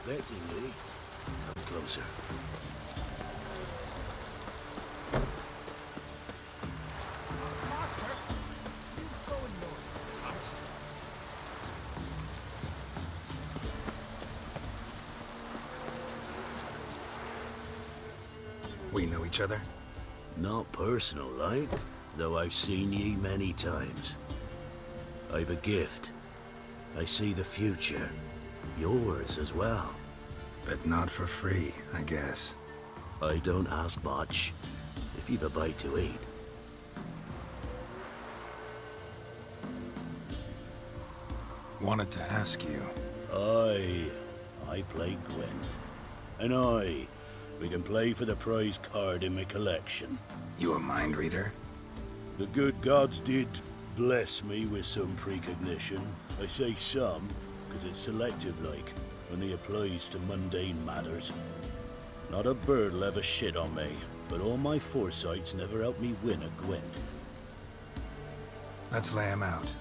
unexpectedly. Come closer. Master, you going north, Thompson? We know each other? Not personal like, though I've seen ye many times. I've a gift. I see the future. Yours as well. But not for free, I guess. I don't ask much, if you've a bite to eat. Wanted to ask you. I play Gwent. And we can play for the prize card in my collection. You a mind reader? The good gods did bless me with some precognition. I say some, because it's selective like, only applies to mundane matters. Not a bird'll ever shit on me, but all my foresights never helped me win a Gwent. Let's lay him out.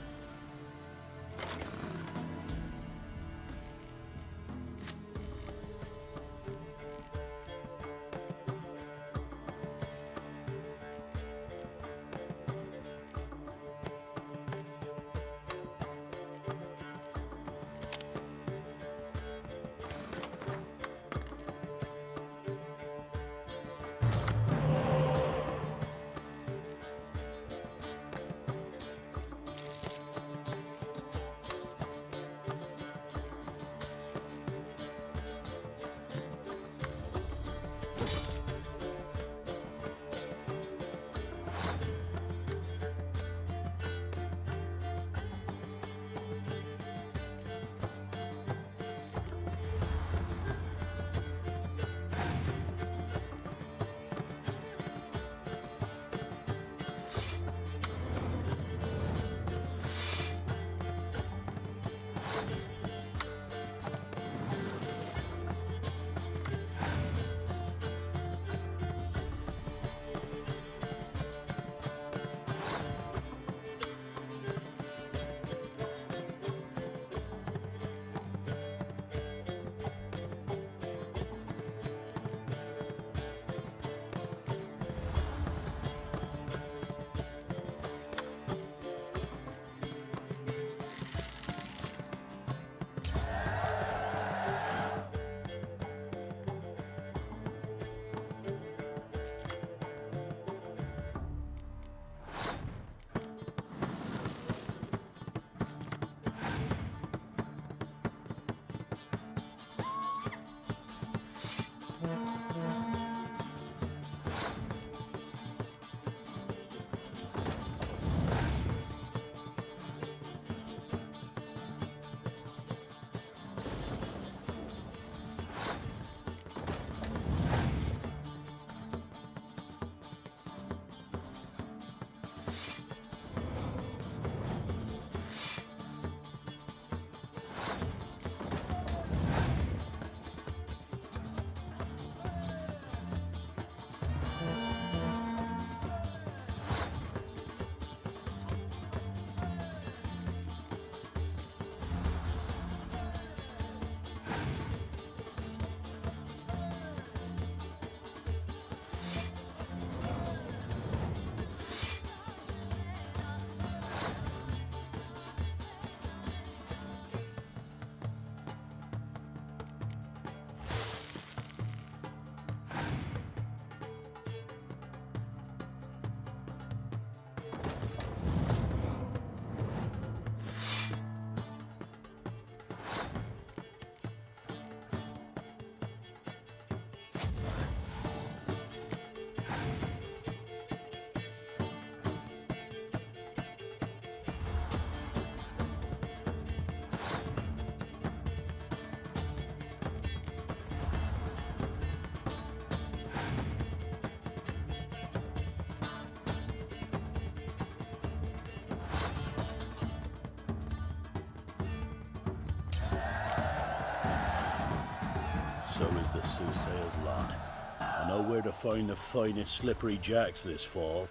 So is the soothsayer's lot. I know where to find the finest slippery jacks this fall,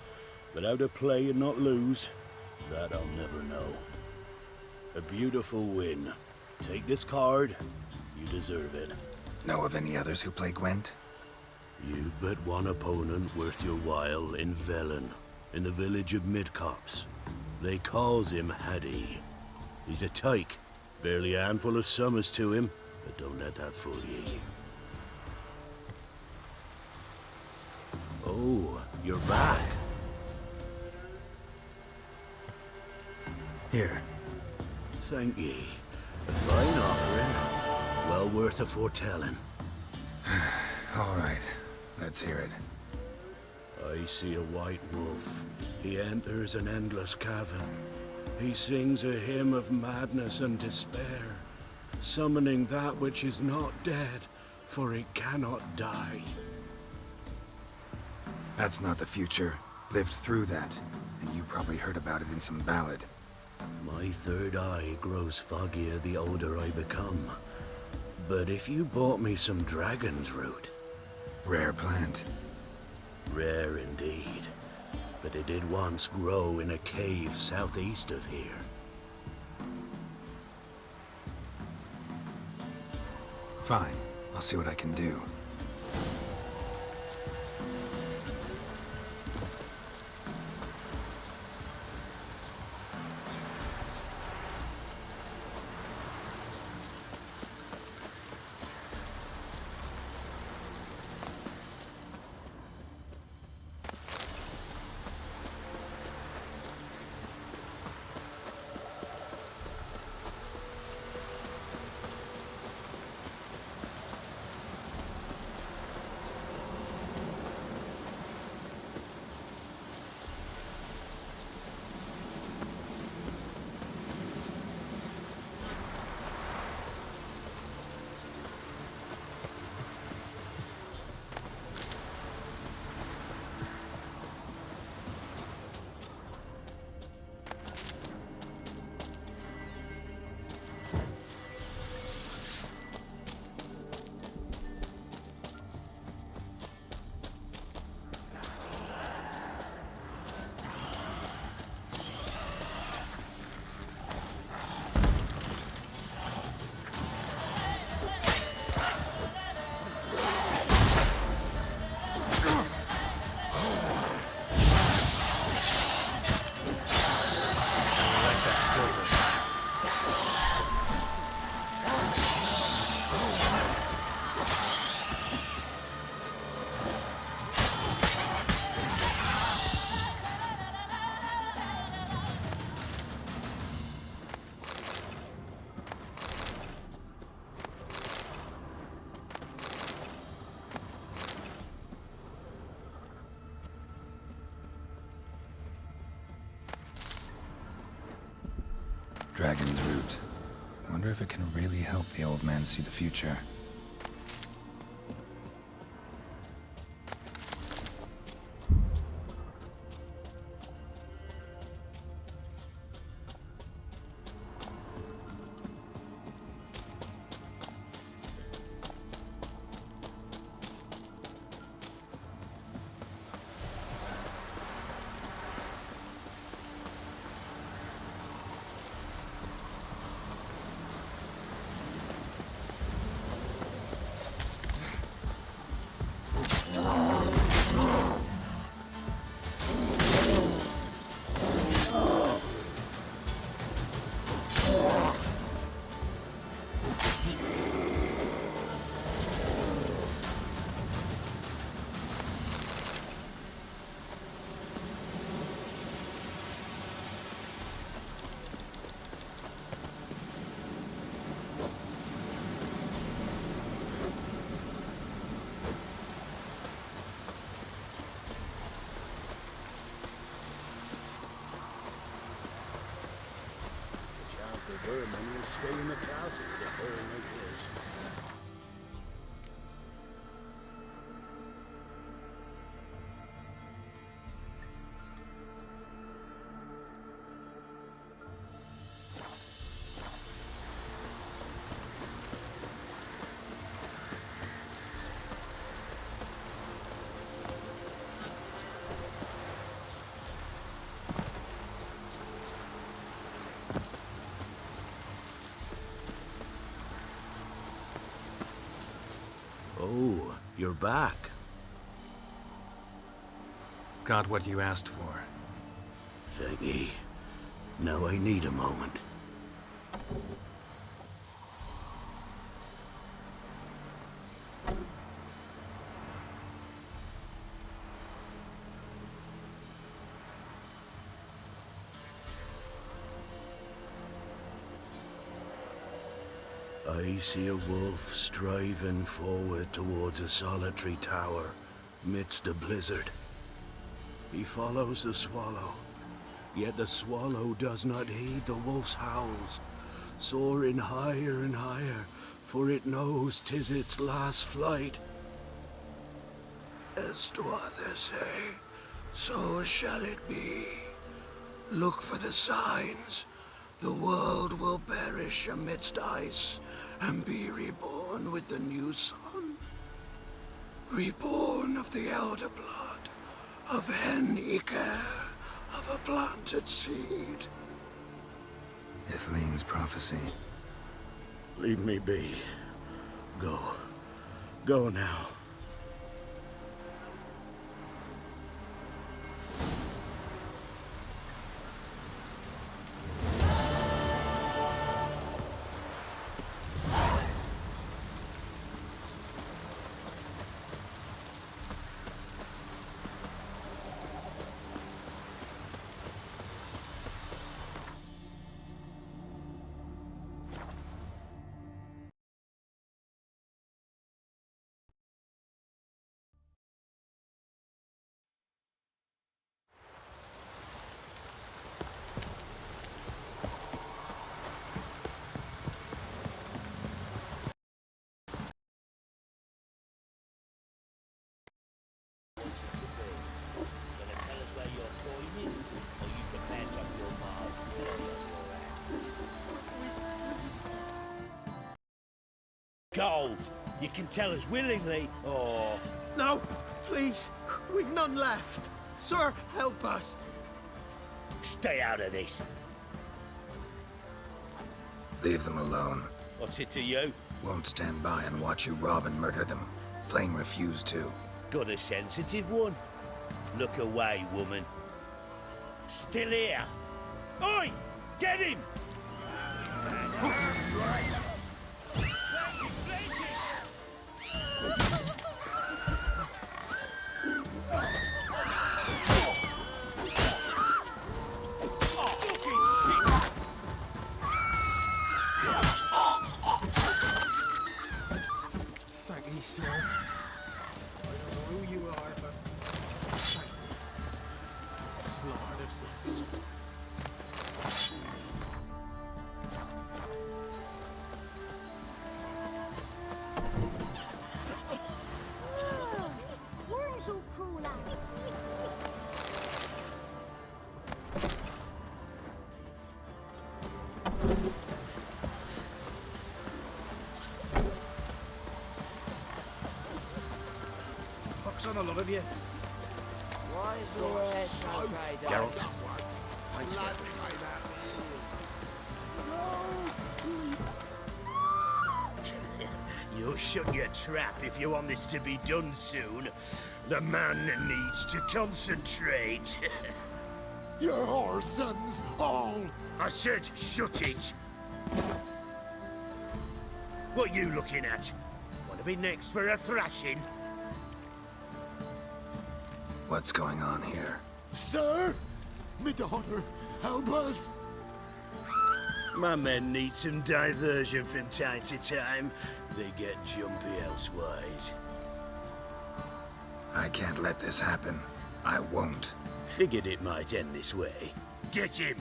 but how to play and not lose, that I'll never know. A beautiful win. Take this card, You deserve it. Know of any others who play Gwent? You've but one opponent worth your while in Velen, in the village of Midcopse. They calls him Haddy. He's a tyke. Barely a handful of summers to him, but don't let that fool ye. Oh, you're back. Here. Thank ye. A fine offering. Well worth a foretelling. All right. Let's hear it. I see a white wolf. He enters an endless cavern. He sings a hymn of madness and despair, summoning that which is not dead, for it cannot die. That's not the future. Lived through that, and you probably heard about it in some ballad. My third eye grows foggier the older I become. But if you bought me some dragon's root... Rare plant. Rare indeed. But it did once grow in a cave southeast of here. Fine. I'll see what I can do. Dragon's root. Wonder if it can really help the old man see the future. The vermin will stay in the castle with a hole like this. Oh, you're back. Got what you asked for. Thank ye. Now I need a moment. I see a wolf striving forward towards a solitary tower midst a blizzard. He follows the swallow, yet the swallow does not heed the wolf's howls, soaring higher and higher, for it knows 'tis its last flight. As what they say, so shall it be. Look for the signs. The world will perish amidst ice and be reborn with the new sun. Reborn of the elder blood, of Hen-Iker, of a planted seed. Ithleen's prophecy. Leave me be. Go. Go now. Gonna tell us where your coin is, or you can match up your mark and your hands. Gold! You can tell us willingly, or... No, please. We've none left. Sir, help us. Stay out of this. Leave them alone. What's it to you? Won't stand by and watch you rob and murder them. Plain refuse to. Got a sensitive one? Look away, woman. Still here. Oi! Get him! Thank you, sir. I don't know who you are, but thank you. Slaughtered us. Worms all crawl out. Pox on a lot of you. Why is your hair so greyed out? Geralt. Thanks for You'll shut your trap if you want this to be done soon. The man needs to concentrate. You're our sons, all. I said shut it. What you looking at? Want to be next for a thrashing? What's going on here? Sir, my daughter, help us. My men need some diversion from time to time. They get jumpy elsewise. I can't let this happen. I won't. Figured it might end this way. Get him!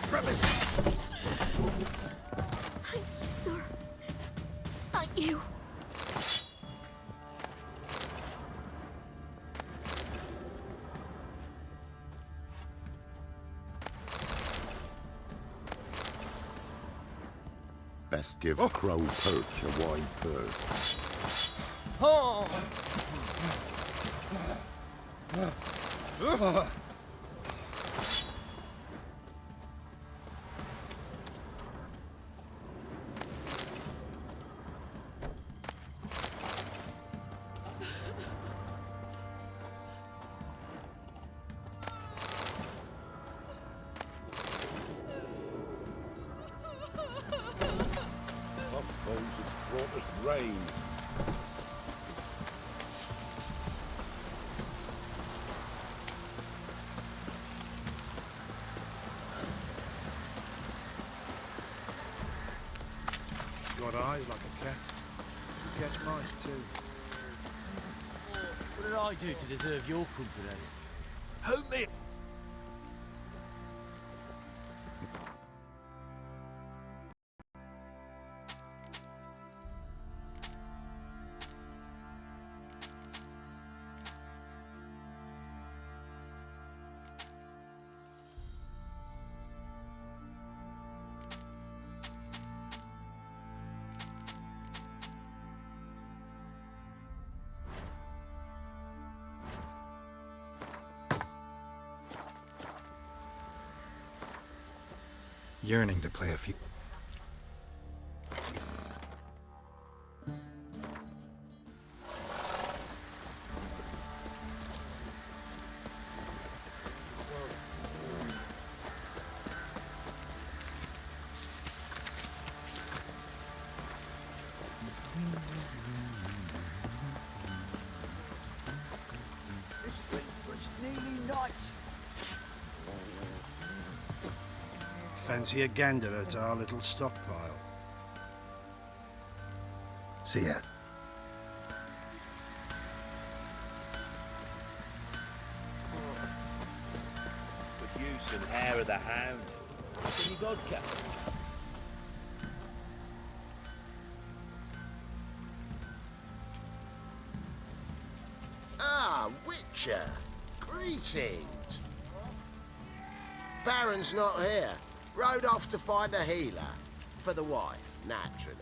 premises! Thank you, sir. Thank you. Best give Crow Perch a wide berth. Puffbows have brought us rain. Got eyes like a cat. You catch mice too. What did I do to deserve your company? Help me! Yearning to play a few. Let's drink for it's nearly night. Fancy a gander at our little stockpile. See ya. Could use some hair of the hound. Any vodka? Ah, Witcher! Greetings! Baron's not here. Rode off to find a healer. For the wife, naturally.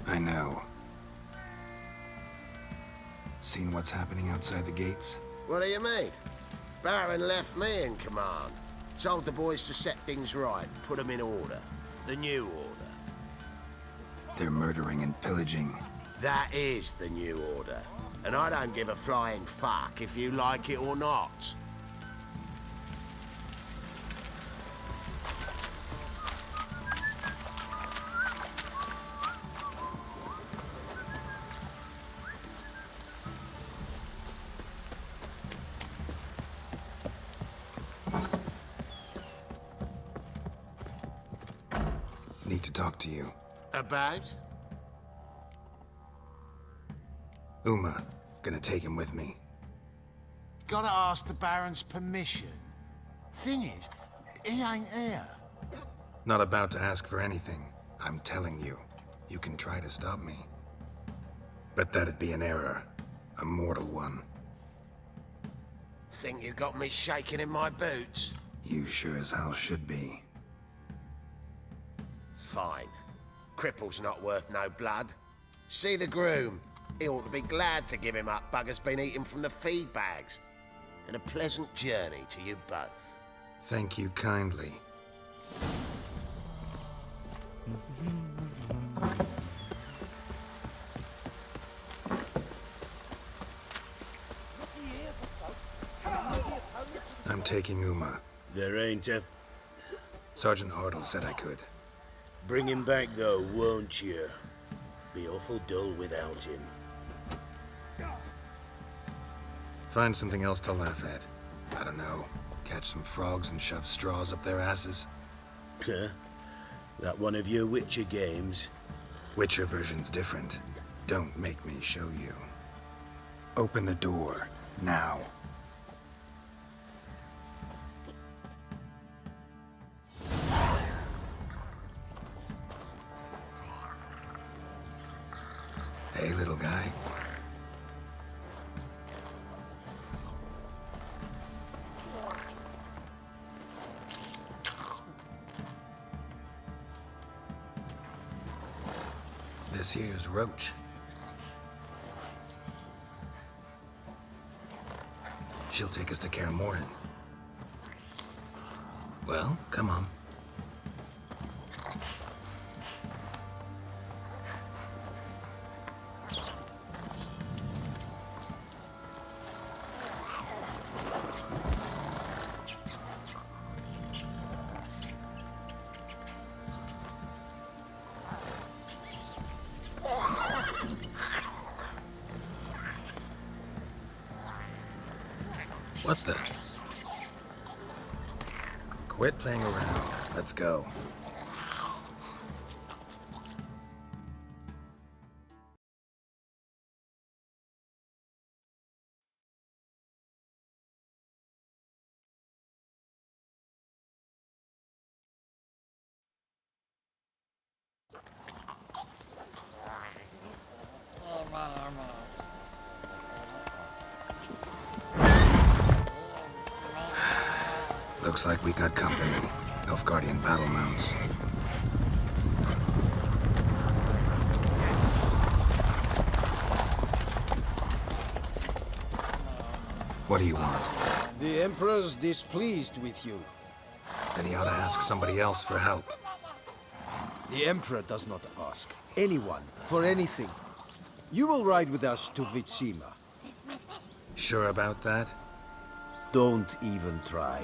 I know. Seen what's happening outside the gates? What do you mean? Baron left me in command. Told the boys to set things right, put them in order. The new order. They're murdering and pillaging. That is the new order. And I don't give a flying fuck if you like it or not. Need to talk to you. About? Uma, gonna take him with me. Gotta ask the Baron's permission. Thing is, he ain't here. Not about to ask for anything. I'm telling you, you can try to stop me. But that'd be an error. A mortal one. Think you got me shaking in my boots? You sure as hell should be. Fine. Cripple's not worth no blood. See the groom. He ought to be glad to give him up. Bugger's been eating from the feed bags. And a pleasant journey to you both. Thank you kindly. I'm taking Uma. There ain't a... Sergeant Hartle said I could. Bring him back, though, won't you? Be awful dull without him. Find something else to laugh at. I don't know. Catch some frogs and shove straws up their asses. Huh? That one of your Witcher games? Witcher version's different. Don't make me show you. Open the door, now. Hey, little guy. This here's Roach. She'll take us to Kaer Morhen. Well, come on. What the? Quit playing around. Let's go. Looks like we got company. Nilfgaardian battle mounts. What do you want? The Emperor's displeased with you. Then he ought to ask somebody else for help. The Emperor does not ask anyone for anything. You will ride with us to Vitsima. Sure about that? Don't even try.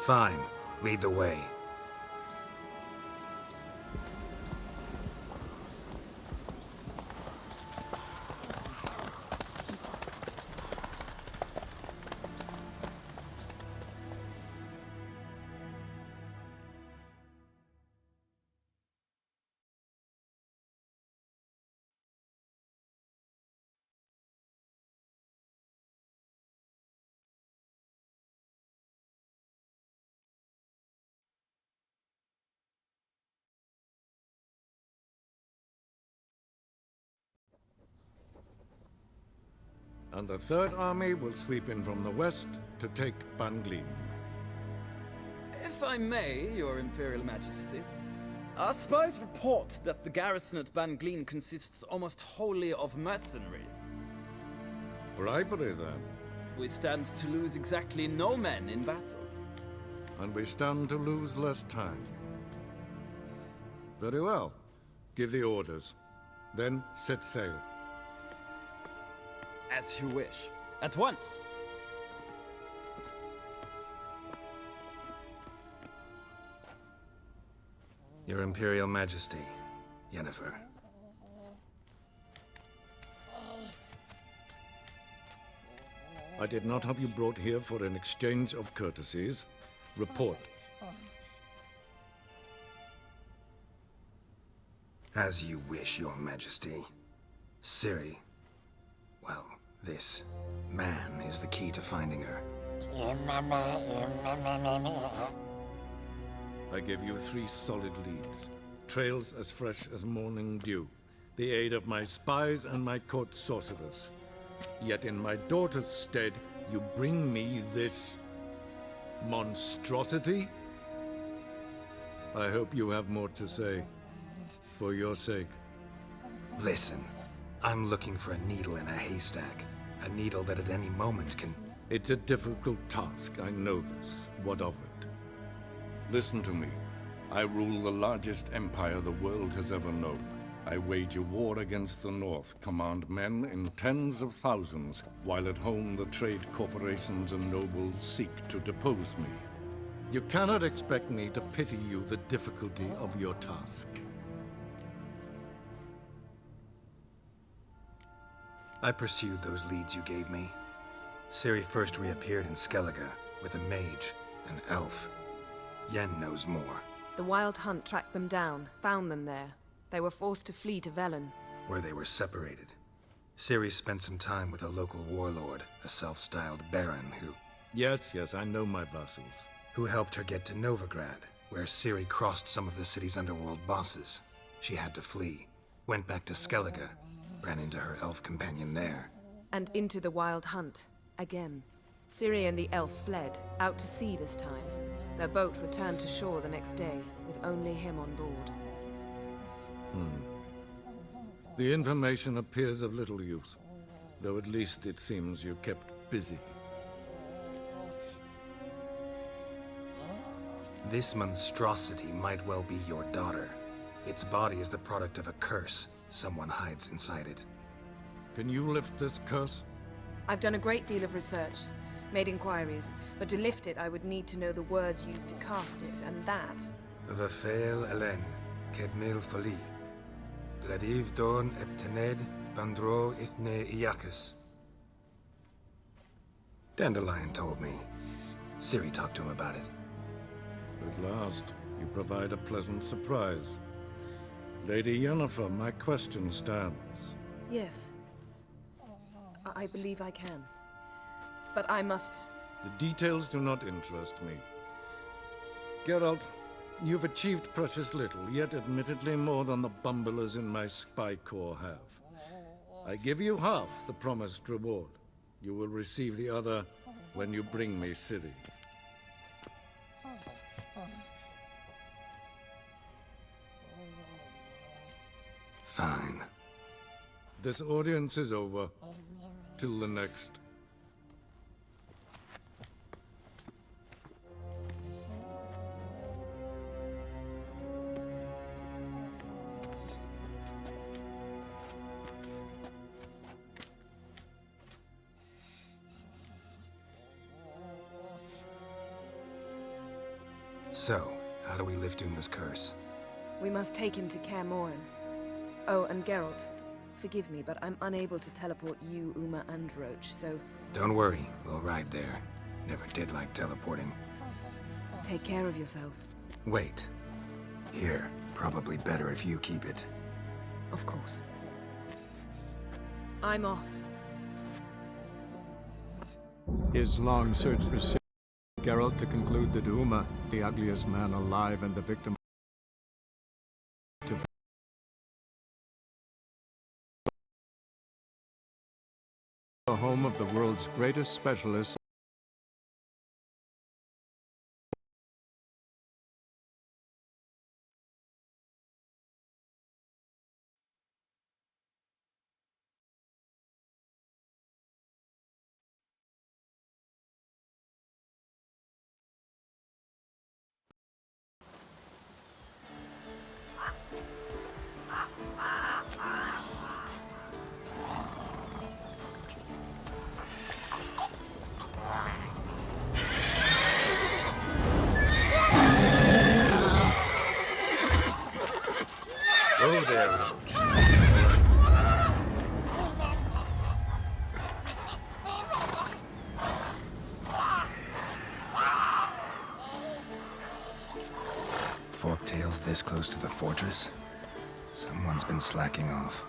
Fine. Lead the way. And the Third Army will sweep in from the west to take Ban Glin. If I may, Your Imperial Majesty, our spies report that the garrison at Ban Glin consists almost wholly of mercenaries. Bribery, then. We stand to lose exactly no men in battle. And we stand to lose less time. Very well. Give the orders. Then set sail. As you wish. At once! Your Imperial Majesty, Yennefer. I did not have you brought here for an exchange of courtesies. Report. As you wish, Your Majesty. Ciri. Well, this man is the key to finding her. I give you 3 solid leads. Trails as fresh as morning dew. The aid of my spies and my court sorcerers. Yet in my daughter's stead, you bring me this monstrosity? I hope you have more to say. For your sake. Listen, I'm looking for a needle in a haystack. A needle that at any moment can... It's a difficult task, I know this. What of it? Listen to me. I rule the largest empire the world has ever known. I wage a war against the North, command men in tens of thousands, while at home the trade corporations and nobles seek to depose me. You cannot expect me to pity you the difficulty of your task. I pursued those leads you gave me. Ciri first reappeared in Skellige with a mage, an elf. Yen knows more. The Wild Hunt tracked them down, found them there. They were forced to flee to Velen. Where they were separated. Ciri spent some time with a local warlord, a self-styled baron who... Yes, I know my vassals. Who helped her get to Novigrad, where Ciri crossed some of the city's underworld bosses. She had to flee. Went back to Skellige. Ran into her elf companion there. And into the Wild Hunt, again. Ciri and the elf fled, out to sea this time. Their boat returned to shore the next day, with only him on board. The information appears of little use, though at least it seems you kept busy. This monstrosity might well be your daughter. Its body is the product of a curse. Someone hides inside it. Can you lift this curse? I've done a great deal of research, made inquiries, but to lift it I would need to know the words used to cast it, and that... Vafeil Elen, Kedmil Fali. Gladiv Dorn Eptened Bandro Ithne Iacus. Dandelion told me. Ciri talked to him about it. At last, you provide a pleasant surprise. Lady Yennefer, my question stands. Yes. I believe I can. But I must... The details do not interest me. Geralt, you've achieved precious little, yet admittedly more than the bumblers in my spy corps have. I give you half the promised reward. You will receive the other when you bring me Ciri. Fine. This audience is over. Till the next. So, how do we lift Uma's curse? We must take him to Kaer Morhen. Oh, and Geralt, forgive me, but I'm unable to teleport you, Uma, and Roach, so... Don't worry, we'll ride there. Never did like teleporting. Take care of yourself. Wait. Here, probably better if you keep it. Of course. I'm off. His long search for Ciri, Geralt to conclude that Uma, the ugliest man alive and the victim of the home of the world's greatest specialist. Oh there, Roach. Forktails this close to the fortress? Someone's been slacking off.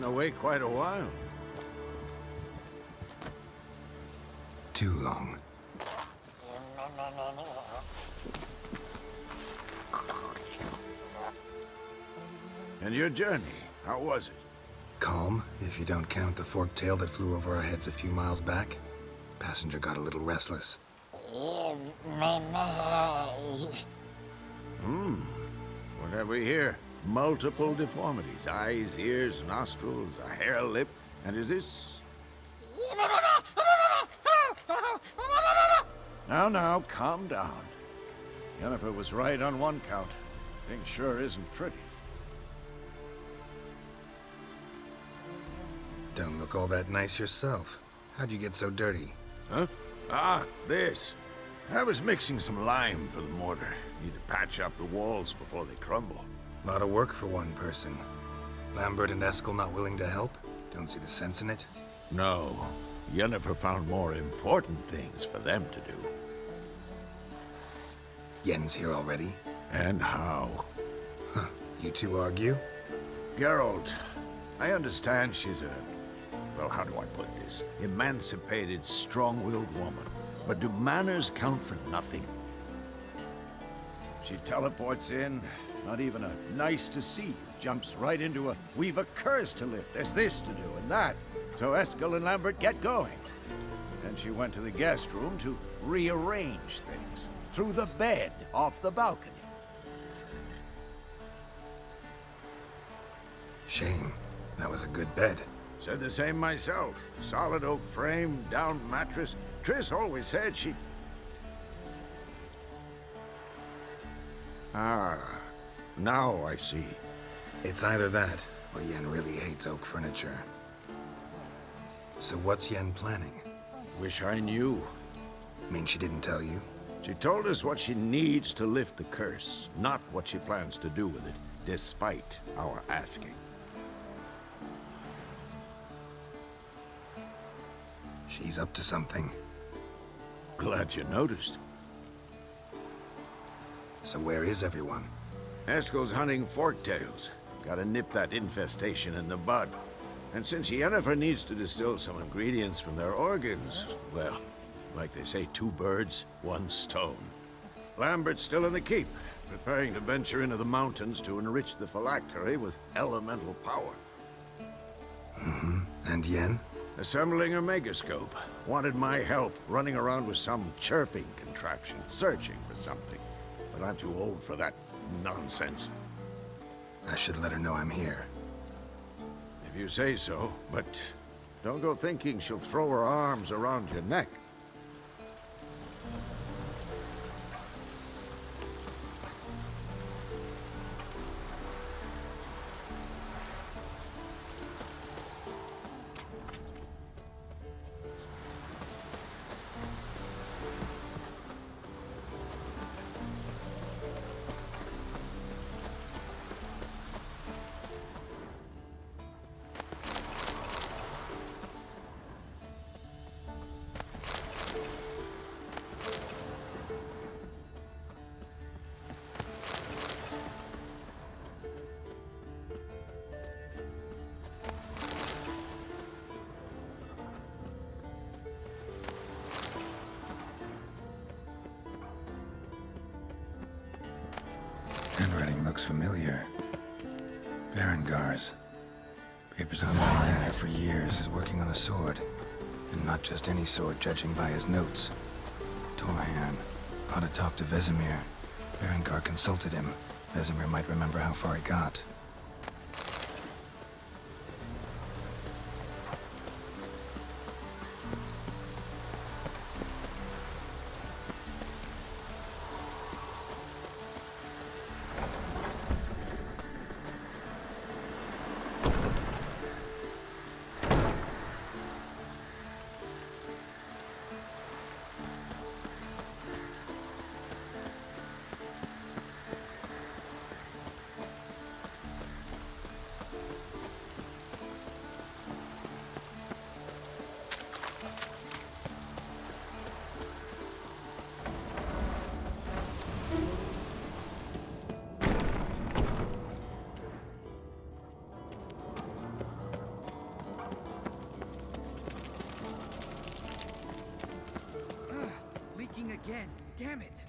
Away quite a while. Too long. And your journey, how was it? Calm, if you don't count the forked tail that flew over our heads a few miles back. Passenger got a little restless. What have we here? Multiple deformities. Eyes, ears, nostrils, a hair lip. And is this... Now, calm down. Yennefer was right on one count. Thing sure isn't pretty. Don't look all that nice yourself. How'd you get so dirty? Huh? Ah, this. I was mixing some lime for the mortar. Need to patch up the walls before they crumble. Lot of work for one person. Lambert and Eskel not willing to help? Don't see the sense in it? No. Yennefer found more important things for them to do. Yen's here already? And how? Huh. You two argue? Geralt, I understand she's a... well, how do I put this? Emancipated, strong-willed woman. But do manners count for nothing? She teleports in, not even a nice to see you, jumps right into a we've a curse to lift, there's this to do and that. So Eskel and Lambert get going. Then she went to the guest room to rearrange things. Through the bed, off the balcony. Shame. That was a good bed. Said the same myself. Solid oak frame, down mattress. Triss always said she... Ah, now I see. It's either that, or Yen really hates oak furniture. So what's Yen planning? Wish I knew. Mean she didn't tell you? She told us what she needs to lift the curse, not what she plans to do with it, despite our asking. She's up to something. Glad you noticed. So where is everyone? Eskel's hunting forktails. Gotta nip that infestation in the bud. And since Yennefer needs to distill some ingredients from their organs, well, like they say, 2 birds, 1 stone. Lambert's still in the keep, preparing to venture into the mountains to enrich the phylactery with elemental power. Mm-hmm. And Yen? Assembling a megascope. Wanted my help running around with some chirping contraption, searching for something. But I'm too old for that nonsense. I should let her know I'm here. If you say so, but don't go thinking she'll throw her arms around your neck. Handwriting looks familiar. Berengar's. Papers on my dad for years is working on a sword. And not just any sword, judging by his notes. Torhan. Ought to talk to Vesemir. Berengar consulted him. Vesemir might remember how far he got. Again, damn it!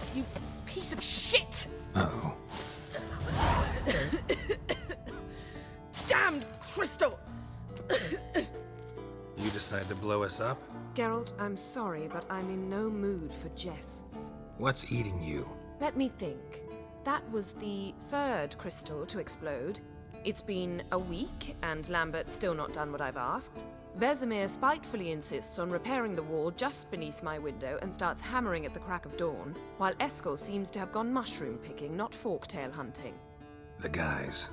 Gus, you piece of shit! Uh-oh. Damned crystal! You decide to blow us up? Geralt, I'm sorry, but I'm in no mood for jests. What's eating you? Let me think. That was the third crystal to explode. It's been a week, and Lambert's still not done what I've asked. Vesemir spitefully insists on repairing the wall just beneath my window and starts hammering at the crack of dawn, while Eskel seems to have gone mushroom picking, not forktail hunting. The guys.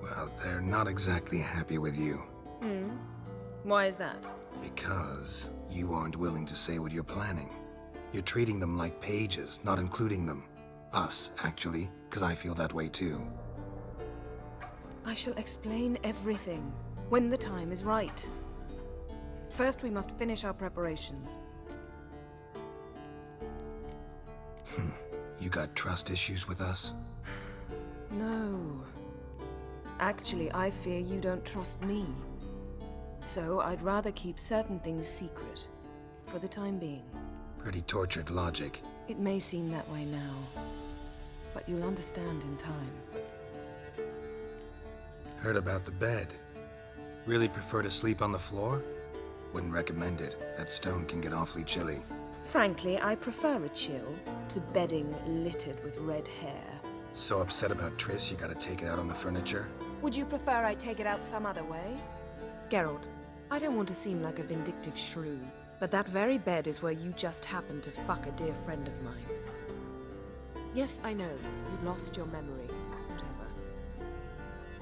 Well, they're not exactly happy with you. Why is that? Because you aren't willing to say what you're planning. You're treating them like pages, not including them. Us, actually, because I feel that way too. I shall explain everything when the time is right. First, we must finish our preparations. You got trust issues with us? No. Actually, I fear you don't trust me. So I'd rather keep certain things secret, for the time being. Pretty tortured logic. It may seem that way now, but you'll understand in time. Heard about the bed. Really prefer to sleep on the floor? Wouldn't recommend it. That stone can get awfully chilly. Frankly, I prefer a chill to bedding littered with red hair. So upset about Triss, you gotta take it out on the furniture? Would you prefer I take it out some other way? Geralt, I don't want to seem like a vindictive shrew, but that very bed is where you just happened to fuck a dear friend of mine. Yes, I know, you lost your memory. Whatever.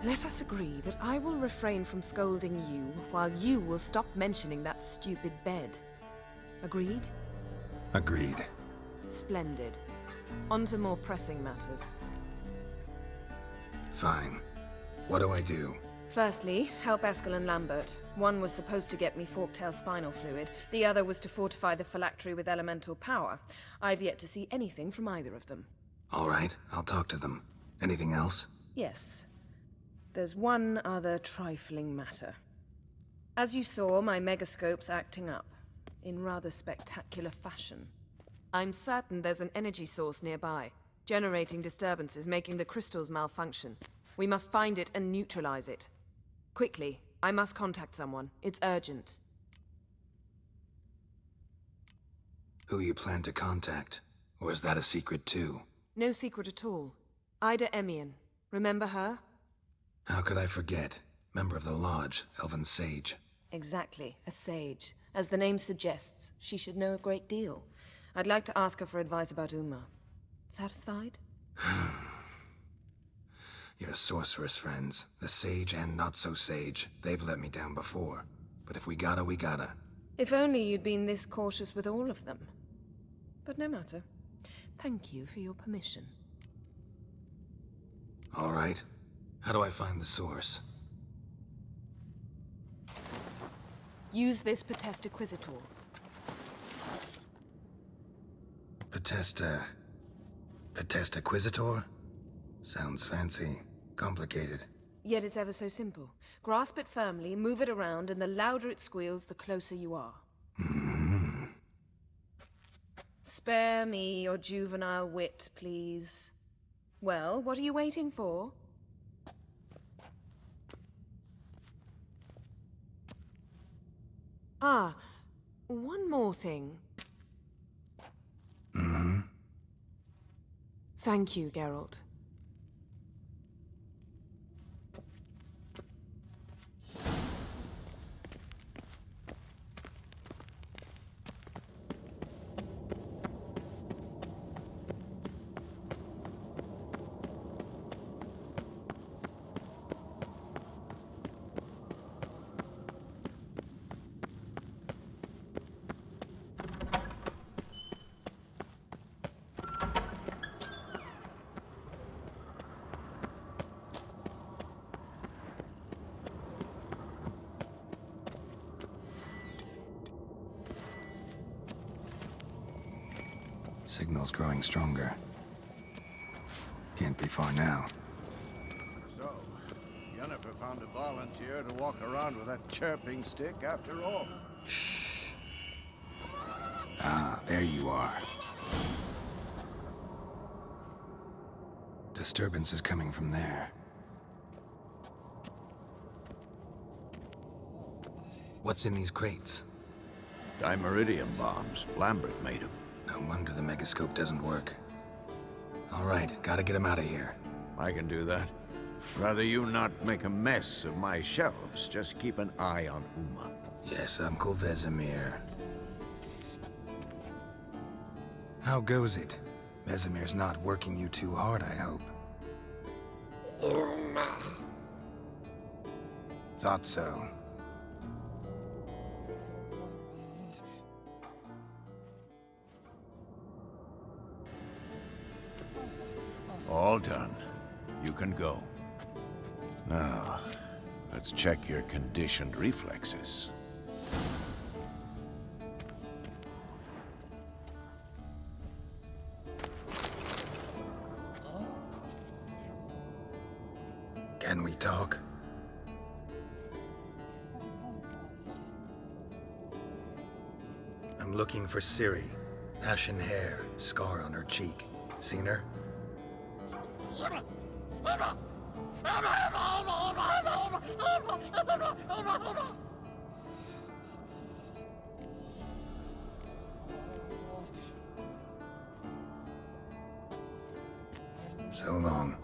Let us agree that I will refrain from scolding you, while you will stop mentioning that stupid bed. Agreed? Agreed. Splendid. On to more pressing matters. Fine. What do I do? Firstly, help Eskel and Lambert. One was supposed to get me forktail spinal fluid, the other was to fortify the phylactery with elemental power. I've yet to see anything from either of them. All right, I'll talk to them. Anything else? Yes. There's one other trifling matter. As you saw, my megascope's acting up, in rather spectacular fashion. I'm certain there's an energy source nearby, generating disturbances, making the crystals malfunction. We must find it and neutralize it. Quickly, I must contact someone. It's urgent. Who you plan to contact? Or is that a secret too? No secret at all. Ida Emian. Remember her? How could I forget? Member of the Lodge, Elven Sage. Exactly, a sage. As the name suggests, she should know a great deal. I'd like to ask her for advice about Uma. Satisfied? Your sorceress friends, the sage and not-so-sage, they've let me down before. But if we gotta, we gotta. If only you'd been this cautious with all of them. But no matter. Thank you for your permission. All right. How do I find the source? Use this Potestaquizitor. Potestaquizitor? Sounds fancy. Complicated. Yet it's ever so simple. Grasp it firmly, move it around, and the louder it squeals, the closer you are. Spare me your juvenile wit, please. Well, what are you waiting for? Ah, one more thing. Thank you, Geralt. Signal's growing stronger. Can't be far now. So, Yennefer found a volunteer to walk around with that chirping stick after all. Shh. Ah, there you are. disturbance is coming from there. What's in these crates? Dimeridium bombs. Lambert made them. No wonder the megascope doesn't work. All right, gotta get him out of here. I can do that. Rather you not make a mess of my shelves. Just keep an eye on Uma. Yes, Uncle Vesemir. How goes it? Vesemir's not working you too hard, I hope. Thought so. All done. You can go. Now, let's check your conditioned reflexes. Can we talk? I'm looking for Ciri. Ashen hair, scar on her cheek. Seen her? So long.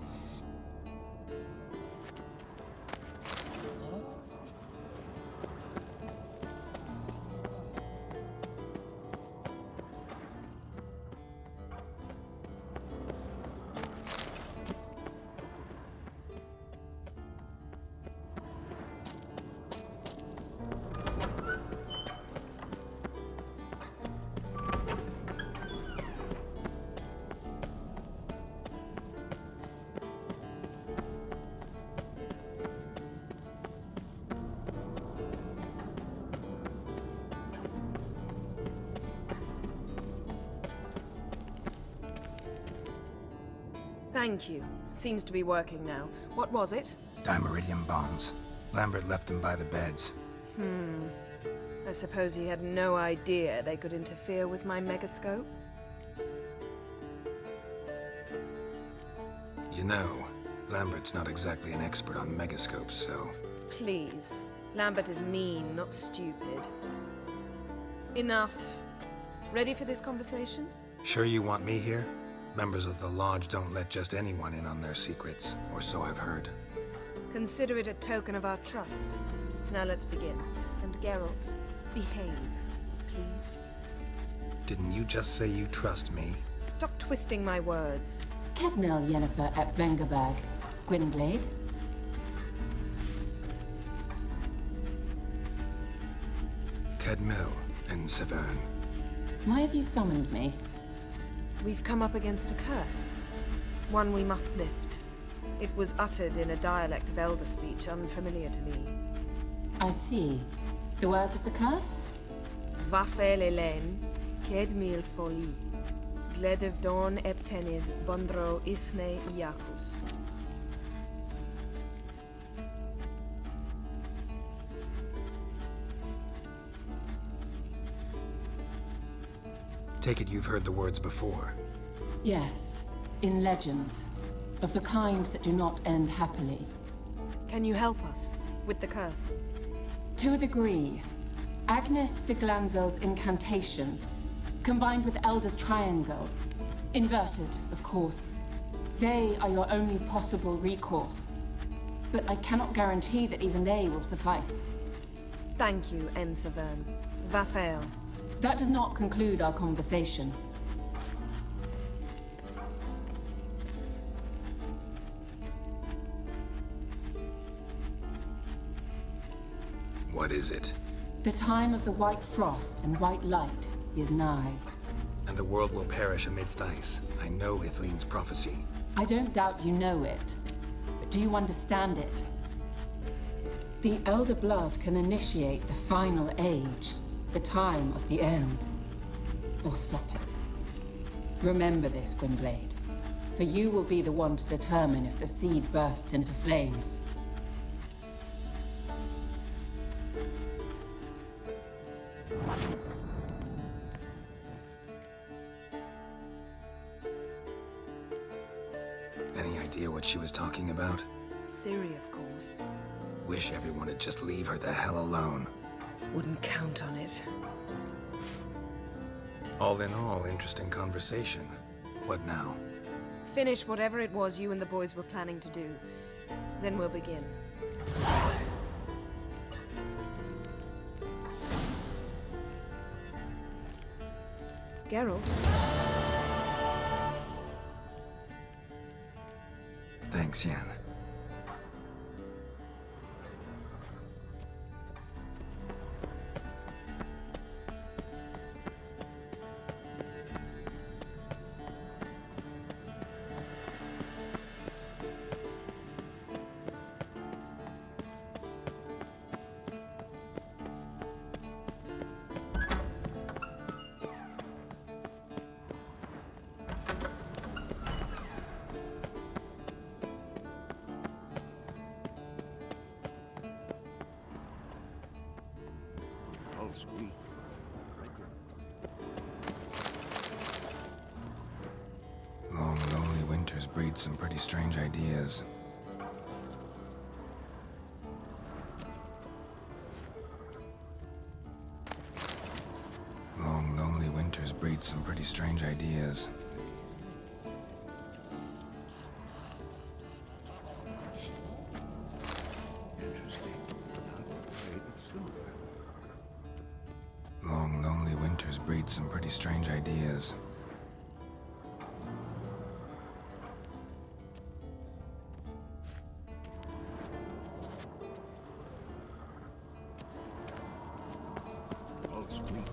Thank you. Seems to be working now. What was it? Dimeridium bombs. Lambert left them by the beds. I suppose he had no idea they could interfere with my megascope? You know, Lambert's not exactly an expert on megascopes, so... Please. Lambert is mean, not stupid. Enough. Ready for this conversation? Sure you want me here? Members of the Lodge don't let just anyone in on their secrets, or so I've heard. Consider it a token of our trust. Now let's begin. And Geralt, behave, please. Didn't you just say you trust me? Stop twisting my words. Kedmil Yennefer at Vengerberg. Gwynblade. Kedmil and Severn. Why have you summoned me? We've come up against a curse. One we must lift. It was uttered in a dialect of Elder speech unfamiliar to me. I see. The words of the curse? Vafel Elen, Kedmil Foli, Gledev Don Eptenid, Bondro Ithne Iakus. Take it you've heard the words before. Yes, in legends. Of the kind that do not end happily. Can you help us with the curse? To a degree. Agnes de Glanville's incantation, combined with Elder's triangle, inverted, of course. They are your only possible recourse. But I cannot guarantee that even they will suffice. Thank you, Severn. Vafel. That does not conclude our conversation. What is it? The time of the white frost and white light is nigh. And the world will perish amidst ice. I know Ithleen's prophecy. I don't doubt you know it. But do you understand it? The Elder Blood can initiate the final age, the time of the end. Or stop it. Remember this, Gwynblade. For you will be the one to determine if the seed bursts into flames. Any idea what she was talking about? Ciri, of course. Wish everyone would just leave her the hell alone. Wouldn't count on it. All in all, interesting conversation. What now? Finish whatever it was you and the boys were planning to do. Then we'll begin. Geralt? Thanks, Yen. Pulse weak. Long, lonely winters breed some pretty strange ideas. Long, lonely winters breed some pretty strange ideas. Interesting. Not afraid of silver. Long, lonely winters breed some pretty strange ideas. Pulse weak.